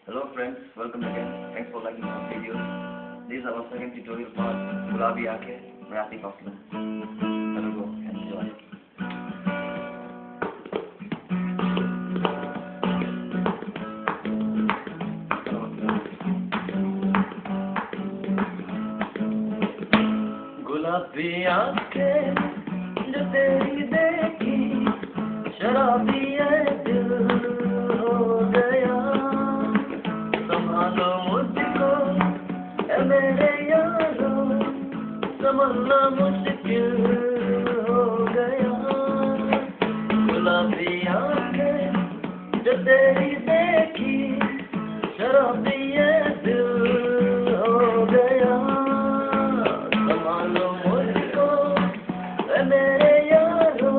Hello friends, welcome again. Thanks for liking our videos. This is our second tutorial for Gulabi Aankhein by Atif Aslam. Let's go, enjoy. गुलाबी आंखें जो तेरी देखी शराबी है दिल हो गया संभालो मुझको ए मेरे यारो संभलना मुश्किल हो गया गुलाबी आंखें जो तेरी देखी शराबी है दिल हो गया संभालो मुझको ए मेरे यारो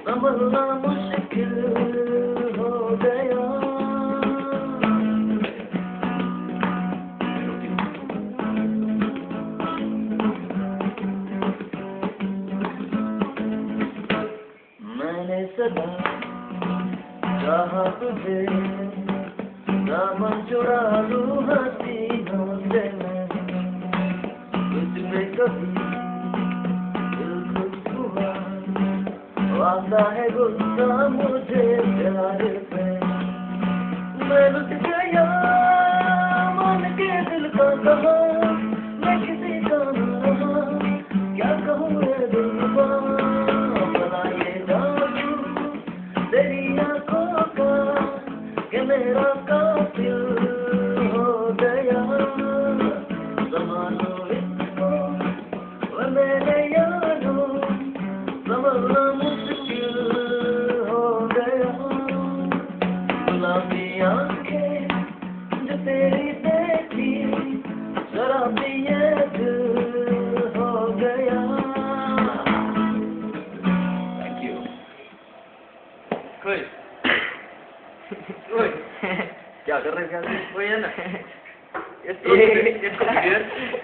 संभलना मुश्किल हो गया मैंने सदा चाहा तुझे दामन चुरा लूं हसीनों से मैं तुझमें कभी दिल खुश हुआ आता है गुस्सा मुझे प्यार पे मैं रुक गया मन के दिल का कहा मैं किसी का न रहा क्या कहूँ मैं दिलवा अपना ये जादू तेरी आंखों का कि मेरा कातिल हो गया संभालो इसको वो मेरे यारो संभलना मुश्किल हो गया गुलाबी आंखें जो तेरी देखी शराबी ये दिल हो गया थैंक यू कोई ओए क्या कर रहे हैं? कोई है ना? ये